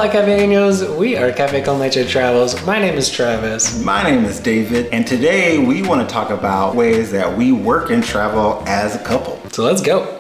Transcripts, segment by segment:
Hola Cafeños, we are Cafe Con Leche Travels. My name is Travis. My name is David, and today we want to talk about ways that we work and travel as a couple. So let's go.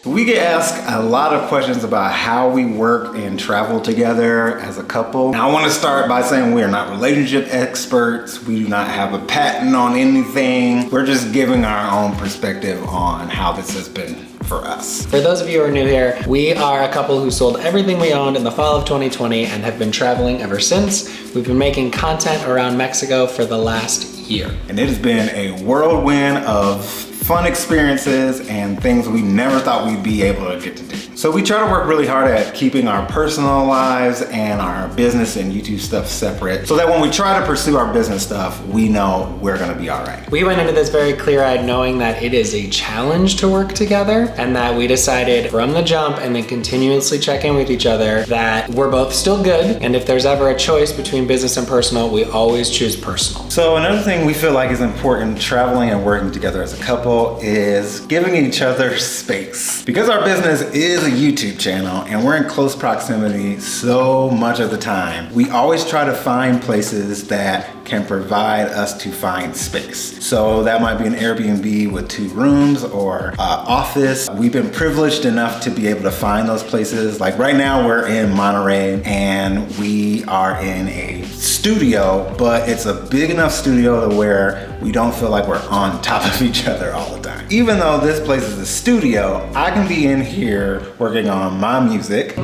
We get asked a lot of questions about how we work and travel together as a couple. Now, I want to start by saying we are not relationship experts. We do not have a patent on anything. We're just giving our own perspective on how this has been for us. For those of you who are new here, we are a couple who sold everything we owned in the fall of 2020 and have been traveling ever since. We've been making content around Mexico for the last year. And it has been a whirlwind of fun experiences and things we never thought we'd be able to get to do. So we try to work really hard at keeping our personal lives and our business and YouTube stuff separate so that when we try to pursue our business stuff, we know we're gonna be all right. We went into this very clear-eyed knowing that it is a challenge to work together and that we decided from the jump and then continuously check in with each other that we're both still good, and if there's ever a choice between business and personal, we always choose personal. So another thing we feel like is important traveling and working together as a couple is giving each other space. Because our business is a YouTube channel and we're in close proximity so much of the time, we always try to find places that can provide us to find space. So that might be an Airbnb with 2 rooms or office. We've been privileged enough to be able to find those places. Like right now we're in Monterey and we are in a studio, but it's a big enough studio to where we don't feel like we're on top of each other all the time. Even though this place is a studio, I can be in here working on my music.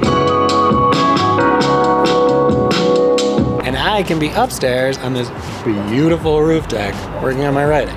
And I can be upstairs on this beautiful roof deck working on my writing.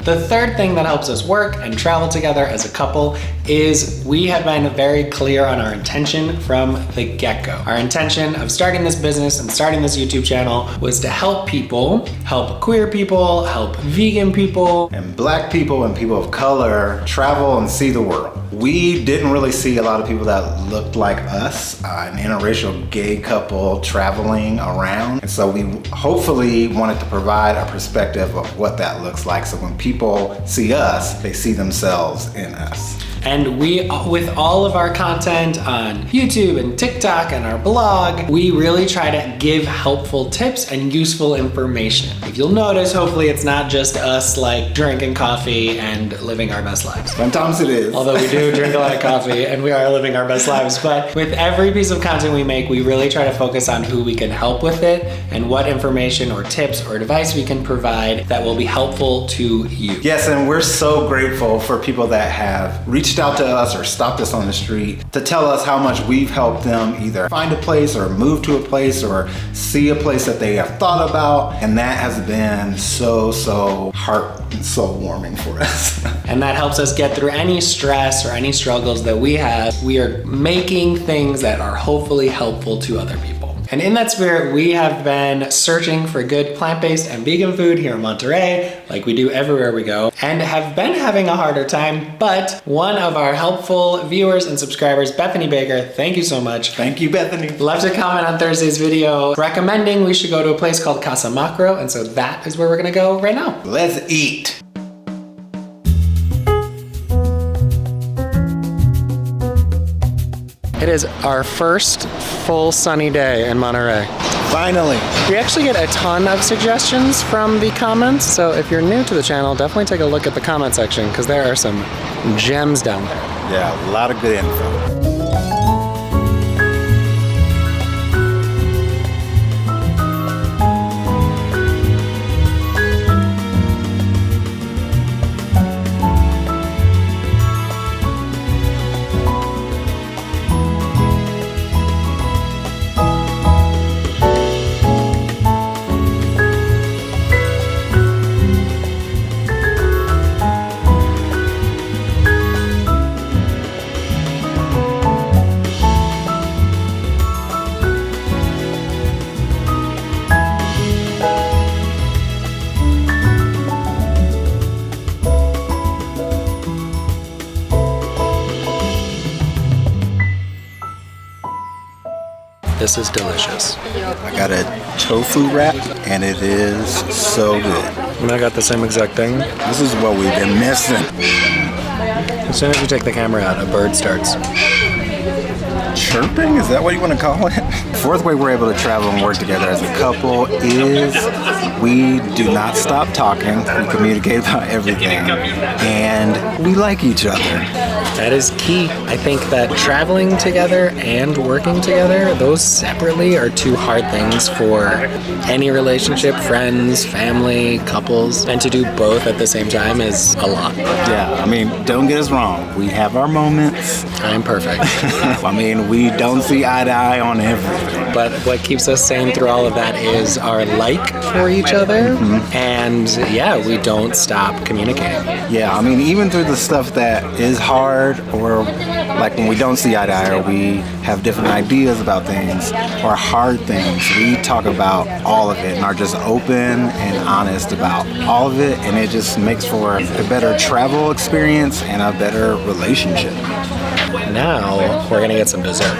The third thing that helps us work and travel together as a couple is we have been very clear on our intention from the get-go. Our intention of starting this business and starting this YouTube channel was to help people, help queer people, help vegan people, and black people and people of color travel and see the world. We didn't really see a lot of people that looked like us, an interracial gay couple traveling around. And so we hopefully wanted to provide a perspective of what that looks like. So when people see us, they see themselves in us. And we, with all of our content on YouTube and TikTok and our blog, we really try to give helpful tips and useful information. If you'll notice, hopefully it's not just us like drinking coffee and living our best lives. Sometimes it is. Although we do drink a lot of coffee and we are living our best lives. But with every piece of content we make, we really try to focus on who we can help with it and what information or tips or advice we can provide that will be helpful to you. Yes, and we're so grateful for people that have reached out to us or stopped us on the street to tell us how much we've helped them either find a place or move to a place or see a place that they have thought about. And that has been so heart and soul warming for us. And that helps us get through any stress or any struggles that we have. We are making things that are hopefully helpful to other people. And in that spirit, we have been searching for good plant-based and vegan food here in Monterey, like we do everywhere we go, and have been having a harder time, but one of our helpful viewers and subscribers, Bethany Baker, thank you so much. Thank you, Bethany. Left a comment on Thursday's video recommending we should go to a place called Casa, and so that is where we're gonna go right now. Let's eat. It is our first full sunny day in Monterey. Finally. We actually get a ton of suggestions from the comments, so if you're new to the channel, definitely take a look at the comment section because there are some gems down there. Yeah, a lot of good info. This is delicious. I got a tofu wrap and it is so good. And I got the same exact thing. This is what we've been missing. As soon as you take the camera out, a bird starts. Chirping? Is that what you want to call it? Fourth way we're able to travel and work together as a couple is we do not stop talking. We communicate about everything. And we like each other. That is key. I think that traveling together and working together, those separately are two hard things for any relationship, friends, family, couples. And to do both at the same time is a lot. Yeah, I mean, don't get us wrong. We have our moments. I'm perfect. I mean, we don't see eye to eye on everything. But what keeps us sane through all of that is our like for each other. And yeah, we don't stop communicating. Yeah, I mean, even through the stuff that is hard, or like when we don't see eye to eye, or we have different ideas about things, or hard things, we talk about all of it and are just open and honest about all of it. And it just makes for a better travel experience and a better relationship. Now, we're gonna get some dessert.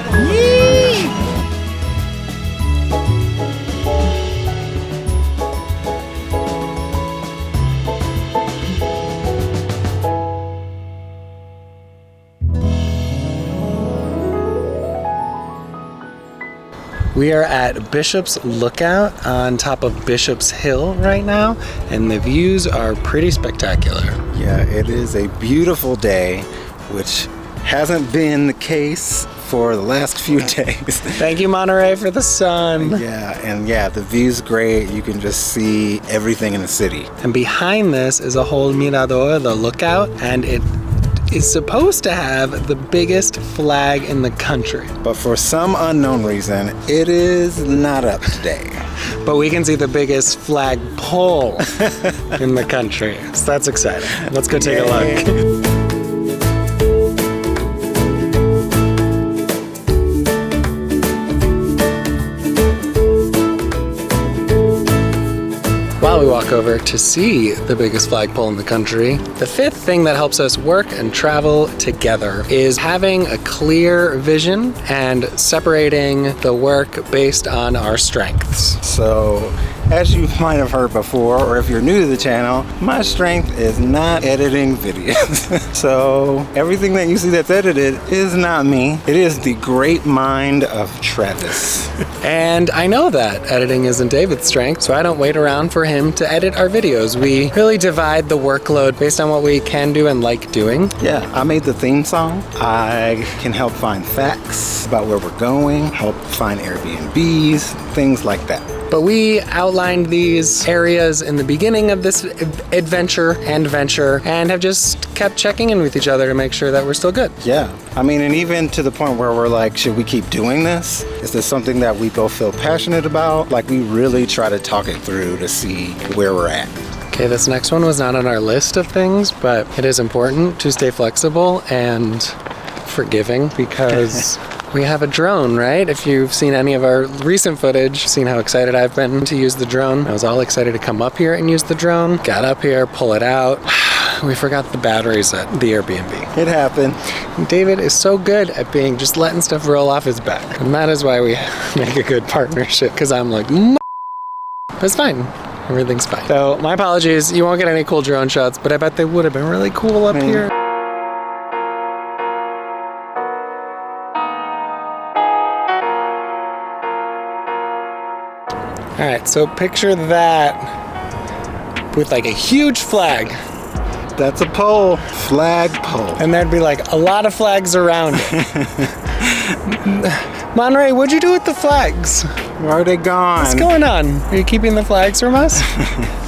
We are at Bishop's Lookout on top of Bishop's Hill right now, and the views are pretty spectacular. Yeah, it is a beautiful day, which hasn't been the case for the last few days. Thank you, Monterey, for the sun. Yeah, the view's great. You can just see everything in the city. And behind this is a whole Mirador, the lookout, and it is supposed to have the biggest flag in the country. But for some unknown reason, it is not up today. But we can see the biggest flag pole in the country. So that's exciting. Let's go take a look. While we walk over to see the biggest flagpole in the country, the fifth thing that helps us work and travel together is having a clear vision and separating the work based on our strengths. So, as you might have heard before, or if you're new to the channel, my strength is not editing videos. So, everything that you see that's edited is not me. It is the great mind of Travis. And I know that editing isn't David's strength, so I don't wait around for him to edit our videos. We really divide the workload based on what we can do and like doing. Yeah, I made the theme song. I can help find facts about where we're going, help find Airbnbs, things like that. But we outlined these areas in the beginning of this adventure and venture and have just kept checking in with each other to make sure that we're still good. Yeah, I mean, and even to the point where we're like, should we keep doing this? Is this something that we both feel passionate about? Like, we really try to talk it through to see where we're at. Okay, this next one was not on our list of things, but it is important to stay flexible and forgiving because we have a drone, right? If you've seen any of our recent footage, seen how excited I've been to use the drone. I was all excited to come up here and use the drone. Got up here, pull it out. We forgot the batteries at the Airbnb. It happened. David is so good at being just letting stuff roll off his back. And that is why we make a good partnership, because I'm like, but it's fine. Everything's fine. So my apologies, you won't get any cool drone shots, but I bet they would have been really cool up here. All right, so picture that with like a huge flag. That's a pole, flag pole. And there'd be like a lot of flags around it. Monterey, what'd you do with the flags? Where are they gone? What's going on? Are you keeping the flags from us?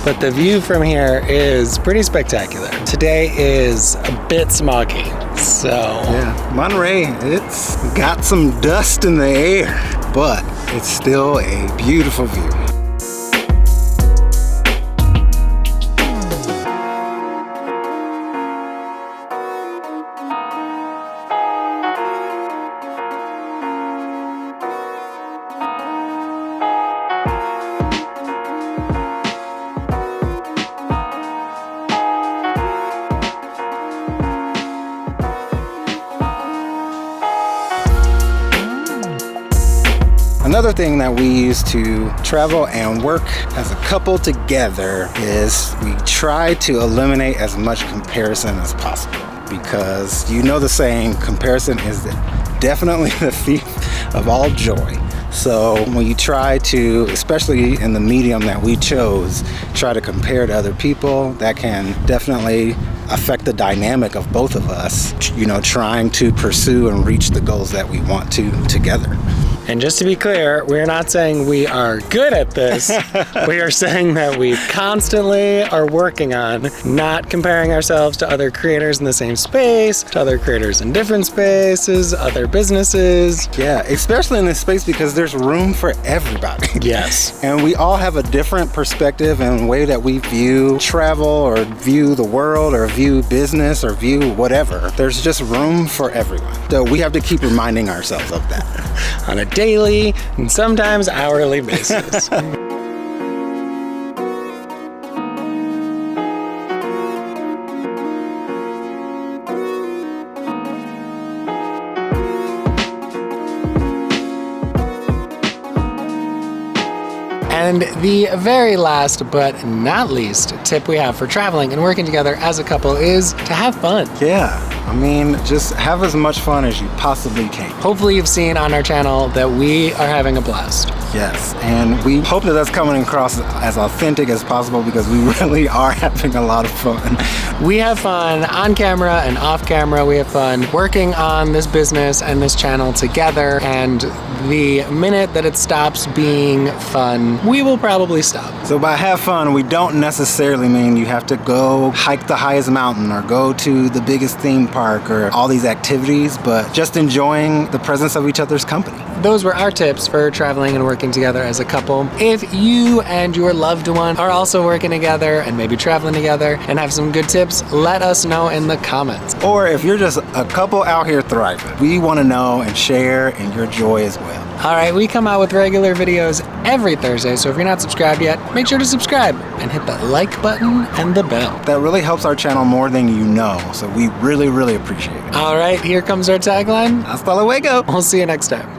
But the view from here is pretty spectacular. Today is a bit smoggy, so. Yeah, Monterey, it's got some dust in the air, but it's still a beautiful view. Another thing that we use to travel and work as a couple together is we try to eliminate as much comparison as possible. because you know the saying, comparison is definitely the thief of all joy. So when you try to, especially in the medium that we chose, try to compare to other people, that can definitely affect the dynamic of both of us, you know, trying to pursue and reach the goals that we want to together. And just to be clear, we're not saying we are good at this. We are saying that we constantly are working on not comparing ourselves to other creators in the same space, to other creators in different spaces, other businesses. Yeah, especially in this space because there's room for everybody. Yes. And we all have a different perspective and way that we view travel or view the world or view business or view whatever. There's just room for everyone. So we have to keep reminding ourselves of that. On a daily and sometimes hourly basis. And the very last but not least tip we have for traveling and working together as a couple is to have fun. Yeah, I mean, just have as much fun as you possibly can. Hopefully you've seen on our channel that we are having a blast. Yes, and we hope that that's coming across as authentic as possible because we really are having a lot of fun. We have fun on camera and off camera. We have fun working on this business and this channel together, and the minute that it stops being fun, we will probably stop. So by have fun, we don't necessarily mean you have to go hike the highest mountain or go to the biggest theme park or all these activities, but just enjoying the presence of each other's company. Those were our tips for traveling and working together as a couple. If you and your loved one are also working together and maybe traveling together and have some good tips, let us know in the comments. Or if you're just a couple out here thriving, we want to know and share in your joy as well. All right, we come out with regular videos every Thursday, so if you're not subscribed yet, make sure to subscribe and hit that like button and the bell. That really helps our channel more than you know, so we really, really appreciate it. All right, here comes our tagline. Hasta luego. We'll see you next time.